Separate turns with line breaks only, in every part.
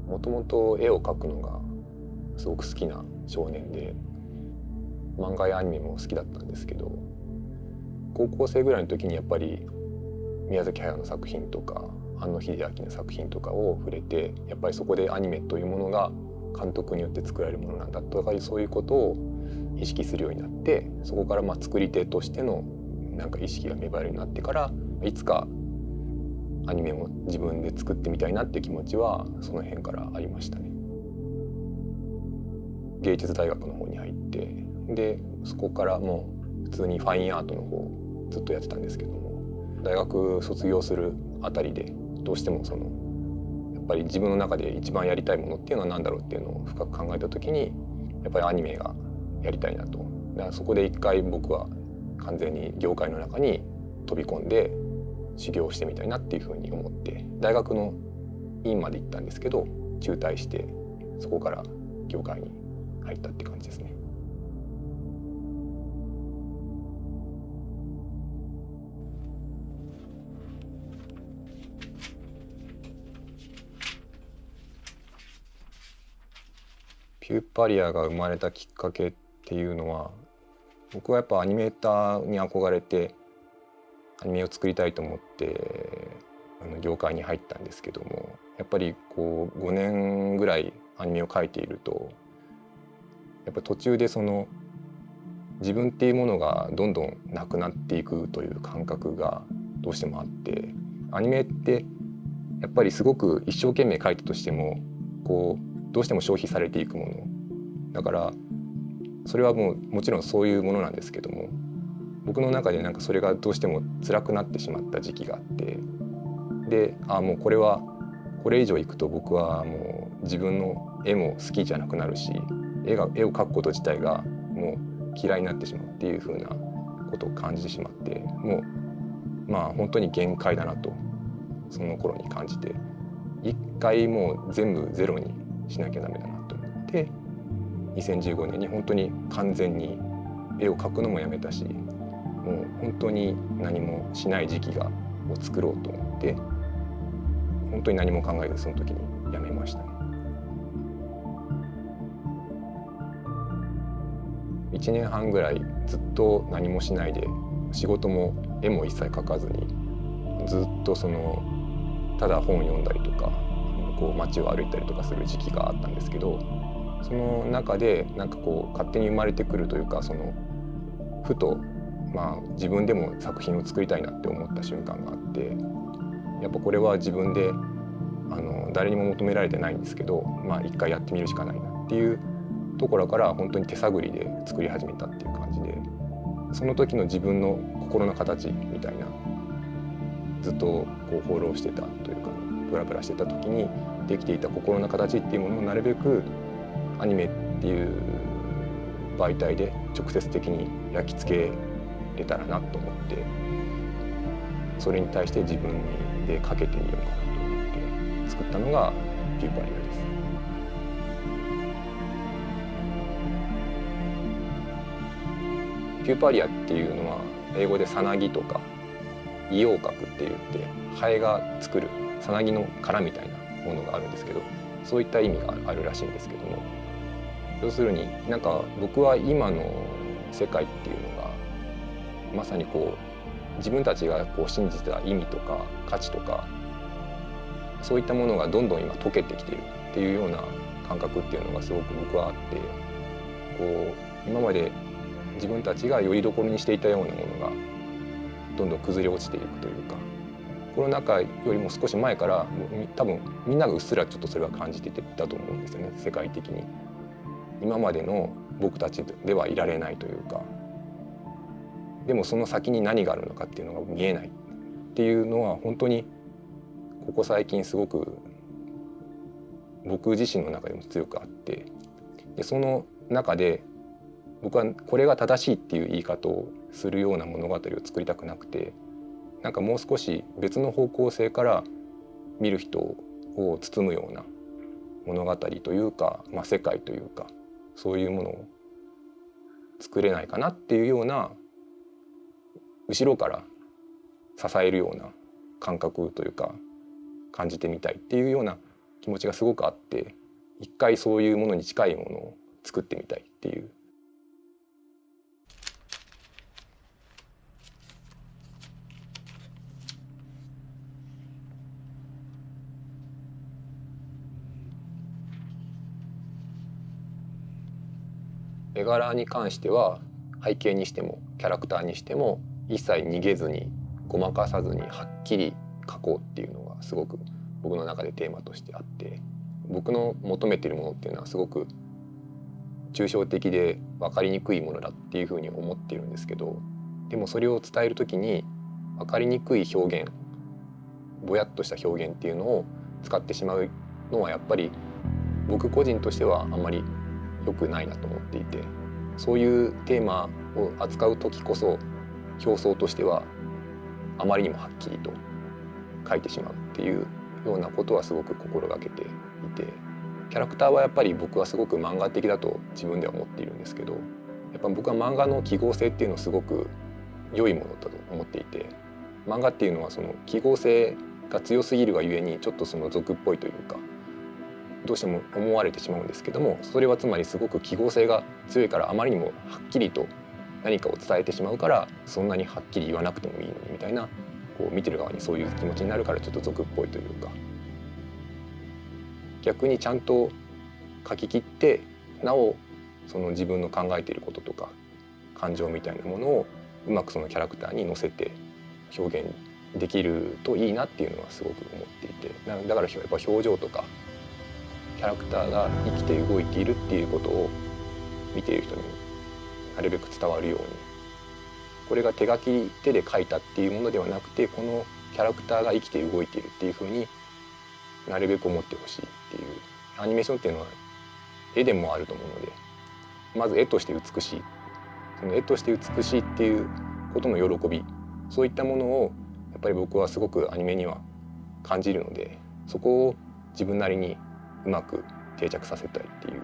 もともと絵を描くのがすごく好きな少年で、漫画やアニメも好きだったんですけど、高校生ぐらいの時にやっぱり宮崎駿の作品とか庵野秀明の作品とかを触れて、やっぱりそこでアニメというものが監督によって作られるものなんだとか、そういうことを意識するようになって、そこから作り手としてのなんか意識が芽生えるようになってから、いつかアニメも自分で作ってみたいなっていう気持ちはその辺からありましたね。芸術大学の方に入って、でそこからもう普通にファインアートの方ずっとやってたんですけども、大学卒業するあたりでどうしてもやっぱり自分の中で一番やりたいものっていうのは何だろうっていうのを深く考えた時に、やっぱりアニメがやりたいなと。だからそこで一回僕は完全に業界の中に飛び込んで修行してみたいなっていうふうに思って、大学の院まで行ったんですけど中退して、そこから業界に入ったって感じですね。ピューパリアが生まれたきっかけっていうのは、僕はやっぱアニメーターに憧れてアニメを作りたいと思って業界に入ったんですけども、やっぱりこう5年ぐらいアニメを描いていると、やっぱ途中で自分っていうものがどんどんなくなっていくという感覚がどうしてもあって、アニメってやっぱりすごく一生懸命描いたとしてもどうしても消費されていくものだから、それはもちろんそういうものなんですけども、僕の中でなんかそれがどうしても辛くなってしまった時期があって、でもうこれ以上いくと僕はもう自分の絵も好きじゃなくなるし、絵を描くこと自体がもう嫌いになってしまうっていう風なことを感じてしまって、もう本当に限界だなとその頃に感じて、一回もう全部ゼロにしなきゃダメだなと思って、2015年に本当に完全に絵を描くのもやめたし、もう本当に何もしない時期を作ろうと思って、本当に何も考えずその時にやめましたね。1年半ぐらいずっと何もしないで、仕事も絵も一切描かずにずっとただ本を読んだりとか街を歩いたりとかする時期があったんですけど、その中でなんか勝手に生まれてくるというか、ふと自分でも作品を作りたいなって思った瞬間があって、やっぱこれは自分で誰にも求められてないんですけど、一回やってみるしかないなっていうところから本当に手探りで作り始めたっていう感じで、その時の自分の心の形みたいな、ずっと放浪してたというかブラブラしてた時にできていた心の形っていうものをなるべくアニメっていう媒体で直接的に焼き付けれたらなと思って、それに対して自分でかけてみようかなと思って作ったのがピューパリアです。ピューパリアっていうのは英語でさなぎとか異様核って言って、ハエが作るさなぎの殻みたいなものがあるんですけど、そういった意味があるらしいんですけども、要するになんか僕は今の世界っていうのがまさに自分たちが信じてた意味とか価値とか、そういったものがどんどん今溶けてきているっていうような感覚っていうのがすごく僕はあって、今まで自分たちがよりどころにしていたようなものがどんどん崩れ落ちていくというか、コロナ禍よりも少し前から多分みんながうっすらちょっとそれは感じてたと思うんですよね。世界的に今までの僕たちではいられないというか、でもその先に何があるのかっていうのが見えないっていうのは本当にここ最近すごく僕自身の中でも強くあって、でその中で僕はこれが正しいっていう言い方をするような物語を作りたくなくて、なんかもう少し別の方向性から見る人を包むような物語というか、世界というか、そういうものを作れないかなっていうような、後ろから支えるような感覚というか感じてみたいっていうような気気持ちがすごくあって、一回そういうものに近いものを作ってみたいっていう。絵柄に関しては背景にしてもキャラクターにしても一切逃げずにごまかさずにはっきり描こうっていうのがすごく僕の中でテーマとしてあって、僕の求めているものっていうのはすごく抽象的で分かりにくいものだっていうふうに思っているんですけど、でもそれを伝える時に分かりにくい表現、ぼやっとした表現っていうのを使ってしまうのはやっぱり僕個人としてはあんまり良くないなと思っていて、そういうテーマを扱う時こそ表層としてはあまりにもはっきりと書いてしまうっていうようなことはすごく心がけていて、キャラクターはやっぱり僕はすごく漫画的だと自分では思っているんですけど、やっぱ僕は漫画の記号性っていうのをすごく良いものだと思っていて、漫画っていうのはその記号性が強すぎるがゆえにちょっとその俗っぽいというかどうしても思われてしまうんですけども、それはつまりすごく記号性が強いからあまりにもはっきりと何かを伝えてしまうから、そんなにはっきり言わなくてもいいのにみたいな、こう見てる側にそういう気持ちになるからちょっと俗っぽいというか、逆にちゃんと書き切ってなおその自分の考えていることとか感情みたいなものをうまくそのキャラクターに乗せて表現できるといいなっていうのはすごく思っていて、だからやっぱ表情とかキャラクターが生きて動いているっていうことを見ている人になるべく伝わるように、これが手で描いたっていうものではなくて、このキャラクターが生きて動いているっていうふうになるべく思ってほしいっていう。アニメーションっていうのは絵でもあると思うので、まず絵として美しい、その絵として美しいっていうことの喜び、そういったものをやっぱり僕はすごくアニメには感じるので、そこを自分なりにうまく定着させたいっていう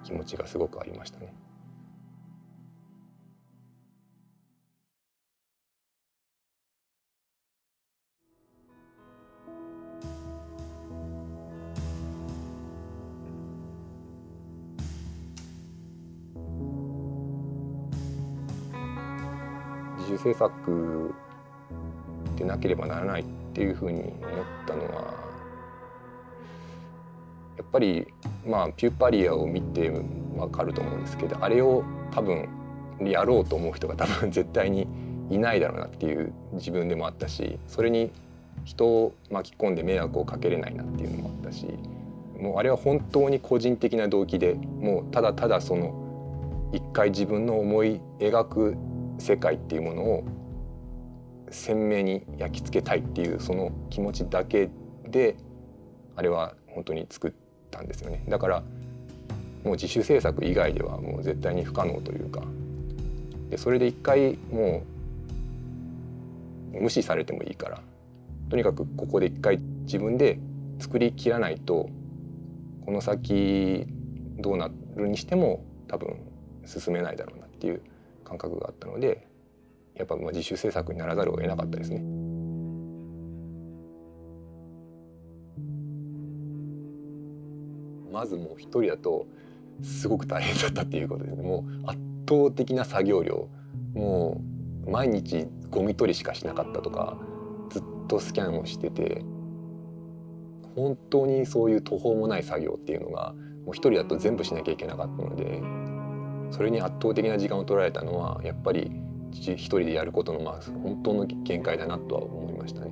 気持ちがすごくありましたね。自主制作でなければならないっていうふうに思ったのは、やっぱりピューパリアを見てわかると思うんですけど、あれを多分やろうと思う人が多分絶対にいないだろうなっていう自分でもあったし、それに人を巻き込んで迷惑をかけれないなっていうのもあったし、もうあれは本当に個人的な動機で、もうただただその一回自分の思い描く世界っていうものを鮮明に焼き付けたいっていうその気持ちだけであれは本当に作ったんですよね。だからもう自主制作以外ではもう絶対に不可能というか、でそれで一回もう無視されてもいいから、とにかくここで一回自分で作りきらないと、この先どうなるにしても多分進めないだろうなっていう感覚があったので、やっぱ自主制作にならざるを得なかったですね。まずもう一人だとすごく大変だったっていうことですね。もう圧倒的な作業量、もう毎日ゴミ取りしかしなかったとか、ずっとスキャンをしてて、本当にそういう途方もない作業っていうのがもう一人だと全部しなきゃいけなかったので、それに圧倒的な時間を取られたのはやっぱり一人でやることの本当の限界だなとは思いましたね。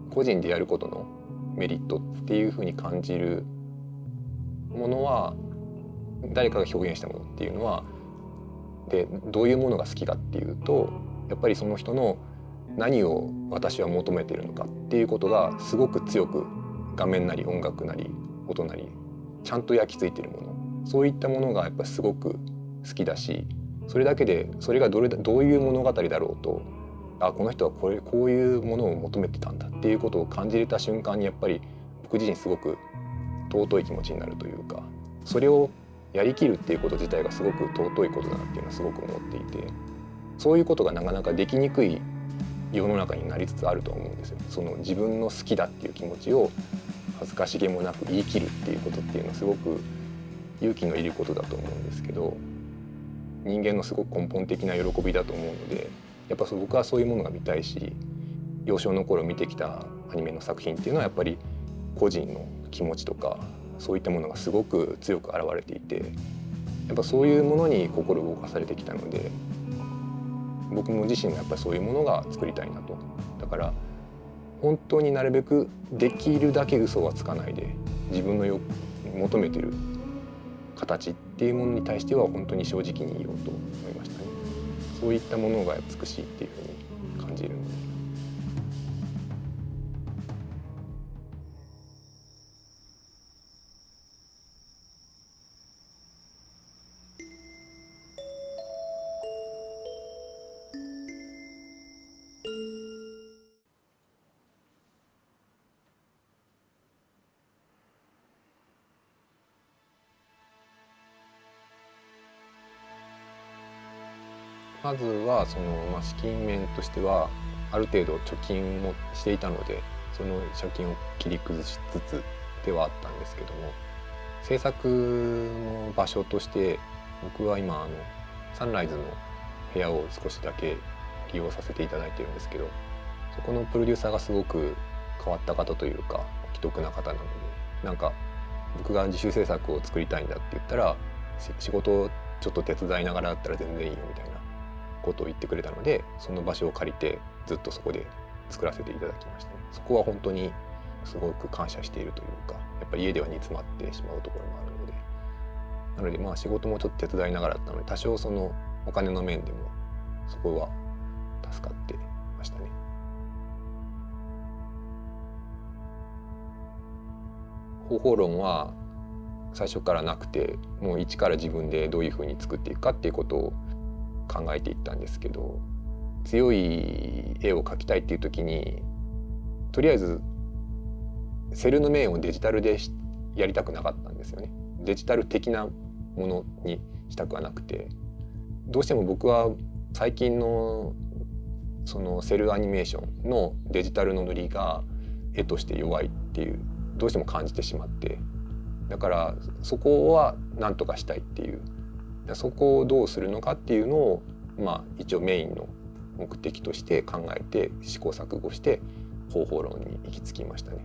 個人でやることのメリットっていうふうに感じるものは、誰かが表現したものっていうのはでどういうものが好きかっていうと、やっぱりその人の何を私は求めているのかっていうことがすごく強く画面なり音楽なり音なりちゃんと焼き付いているもの、そういったものがやっぱすごく好きだし、それだけでそれがどういう物語だろうと、この人はこういうものを求めてたんだっていうことを感じれた瞬間に、やっぱり僕自身すごく尊い気持ちになるというか、それをやりきるっていうこと自体がすごく尊いことだなっていうのはすごく思っていて、そういうことがなかなかできにくい世の中になりつつあると思うんですよ。その自分の好きだっていう気持ちを恥ずかしげもなく言い切るっていうことっていうのはすごく勇気のいることだと思うんですけど、人間のすごく根本的な喜びだと思うので、やっぱ僕はそういうものが見たいし、幼少の頃見てきたアニメの作品っていうのはやっぱり個人の気持ちとかそういったものがすごく強く現れていて、やっぱそういうものに心動かされてきたので、僕も自身がやっぱりそういうものが作りたいなと。だから本当になるべくできるだけ嘘はつかないで、自分の求めてる形っていうものに対しては本当に正直に言おうと思いましたね。そういったものが美しいっていうふうに感じるので。まずは資金面としてはある程度貯金もしていたので、その借金を切り崩しつつではあったんですけども、制作の場所として僕は今サンライズの部屋を少しだけ利用させていただいてるんですけど、そこのプロデューサーがすごく変わった方というか奇特な方なので、なんか僕が自主制作を作りたいんだって言ったら、仕事をちょっと手伝いながらだったら全然いいよみたいなことを言ってくれたので、その場所を借りてずっとそこで作らせていただきましたね。そこは本当にすごく感謝しているというか、やっぱり家では煮詰まってしまうところもあるので、なので仕事もちょっと手伝いながらだったので、多少そのお金の面でもそこは助かってましたね。方法論は最初からなくて、もう一から自分でどういうふうに作っていくかっていうことを考えていったんですけど、強い絵を描きたいっていう時にとりあえずセルの面をデジタルでやりたくなかったんですよね。デジタル的なものにしたくはなくて、どうしても僕は最近のそのセルアニメーションのデジタルの塗りが絵として弱いっていうどうしても感じてしまって、だからそこは何とかしたいっていう、そこをどうするのかっていうのを一応メインの目的として考えて試行錯誤して方法論に行き着きましたね。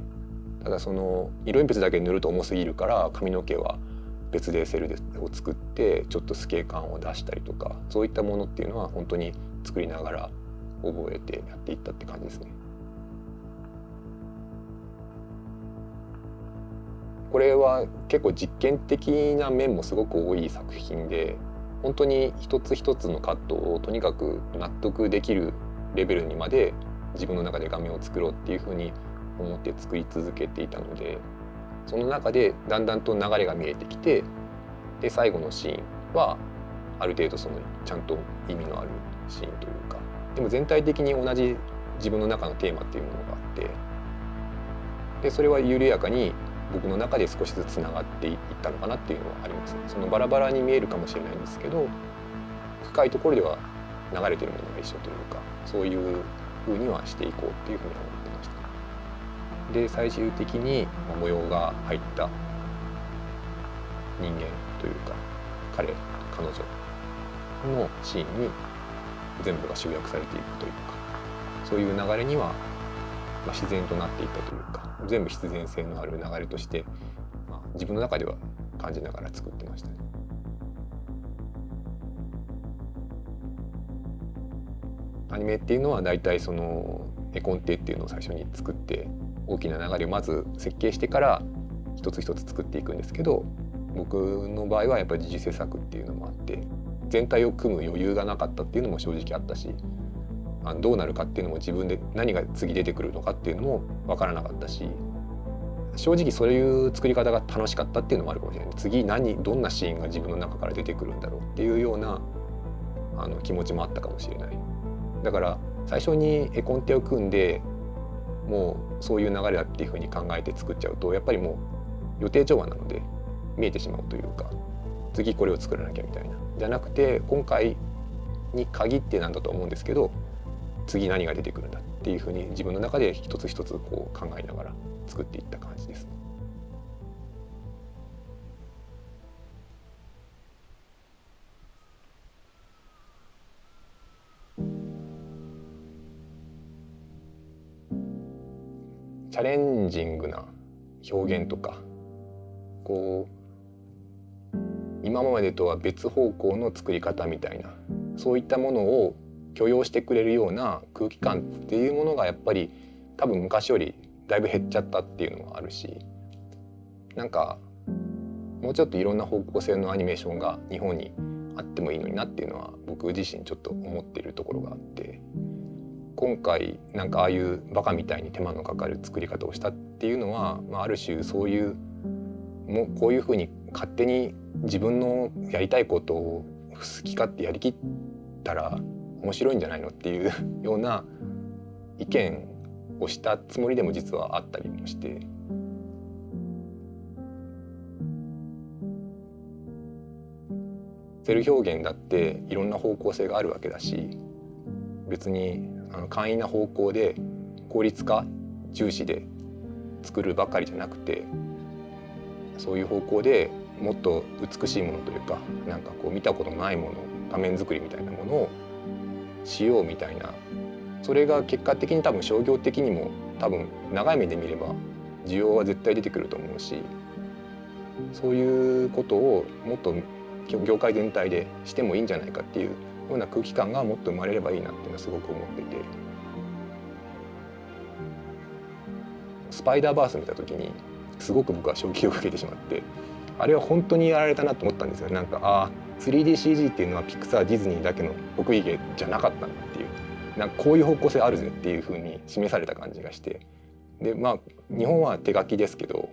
ただその色鉛筆だけ塗ると重すぎるから、髪の毛は別でセルを作ってちょっと透け感を出したりとか、そういったものっていうのは本当に作りながら覚えてやっていったって感じですね。これは結構実験的な面もすごく多い作品で、本当に一つ一つのカットをとにかく納得できるレベルにまで自分の中で画面を作ろうっていうふうに思って作り続けていたので、その中でだんだんと流れが見えてきて、で最後のシーンはある程度そのちゃんと意味のあるシーンというか、でも全体的に同じ自分の中のテーマっていうものがあって、でそれは緩やかに僕の中で少しずつつながっていったのかなっていうのはありますね。そのバラバラに見えるかもしれないんですけど、深いところでは流れてるものが一緒というか、そういう風にはしていこうっていうふうに思ってました。で最終的に模様が入った人間というか彼女のシーンに全部が集約されていくというか、そういう流れには自然となっていったというか、全部必然性のある流れとして、自分の中では感じながら作ってましたね。アニメっていうのはだいたいその絵コンテっていうのを最初に作って、大きな流れをまず設計してから一つ一つ作っていくんですけど、僕の場合はやっぱり自主制作っていうのもあって、全体を組む余裕がなかったっていうのも正直あったし、どうなるかっていうのも自分で何が次出てくるのかっていうのも分からなかったし、正直そういう作り方が楽しかったっていうのもあるかもしれない。次どんなシーンが自分の中から出てくるんだろうっていうような気持ちもあったかもしれない。だから最初に絵コンテを組んでもうそういう流れだっていうふうに考えて作っちゃうと、やっぱりもう予定調和なので見えてしまうというか、次これを作らなきゃみたいなじゃなくて、今回に限ってなんだと思うんですけど、次何が出てくるんだっていうふうに自分の中で一つ一つこう考えながら作っていった感じです。チャレンジングな表現とかこう今までとは別方向の作り方みたいなそういったものを許容してくれるような空気感っていうものがやっぱり多分昔よりだいぶ減っちゃったっていうのもあるし、なんかもうちょっといろんな方向性のアニメーションが日本にあってもいいのになっていうのは僕自身ちょっと思っているところがあって、今回なんかああいうバカみたいに手間のかかる作り方をしたっていうのは、ある種そういうもうこういうふうに勝手に自分のやりたいことを好き勝手やりきったら面白いんじゃないのっていうような意見をしたつもりでも実はあったりもして、セル表現だっていろんな方向性があるわけだし、別に簡易な方向で効率化重視で作るばかりじゃなくて、そういう方向でもっと美しいものというか、なんかこう見たことのないもの、画面作りみたいなものをしようみたいな、それが結果的に多分商業的にも多分長い目で見れば需要は絶対出てくると思うし、そういうことをもっと業界全体でしてもいいんじゃないかっていうような空気感がもっと生まれればいいなっていうのはすごく思ってて、スパイダーバース見た時にすごく僕は衝撃を受けてしまって、あれは本当にやられたなと思ったんですよ。なんか3DCG っていうのはピクサーディズニーだけの得意芸じゃなかったんだっていう、なんかこういう方向性あるぜっていう風に示された感じがして、で日本は手書きですけど、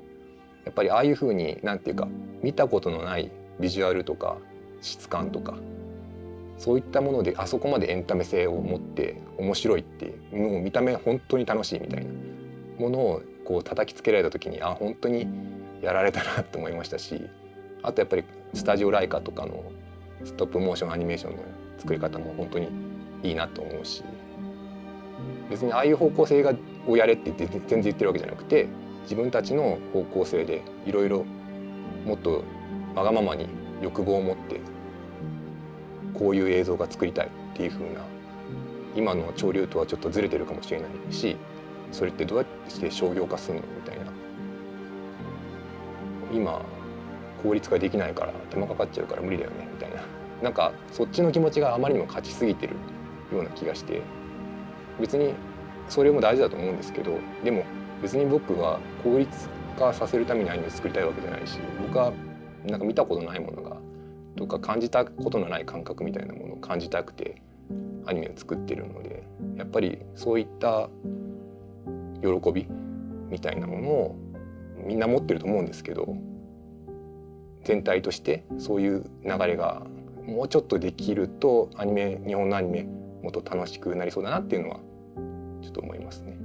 やっぱりああいう風になんていうか見たことのないビジュアルとか質感とかそういったものであそこまでエンタメ性を持って面白いっていう、もう見た目本当に楽しいみたいなものをこう叩きつけられた時に本当にやられたなと思いましたし、あとやっぱりスタジオライカとかのストップモーションアニメーションの作り方も本当にいいなと思うし、別にああいう方向性をやれって全然言ってるわけじゃなくて、自分たちの方向性でいろいろもっとわがままに欲望を持ってこういう映像が作りたいっていう風な、今の潮流とはちょっとずれてるかもしれないし、それってどうやってして商業化するのみたいな、今効率化できないから手間かかっちゃうから無理だよねみたいな、なんかそっちの気持ちがあまりにも勝ちすぎてるような気がして、別にそれも大事だと思うんですけど、でも別に僕は効率化させるためにアニメを作りたいわけじゃないし、僕はなんか見たことないものがとか感じたことのない感覚みたいなものを感じたくてアニメを作ってるので、やっぱりそういった喜びみたいなものをみんな持ってると思うんですけど、全体としてそういう流れがもうちょっとできると日本のアニメもっと楽しくなりそうだなっていうのはちょっと思いますね。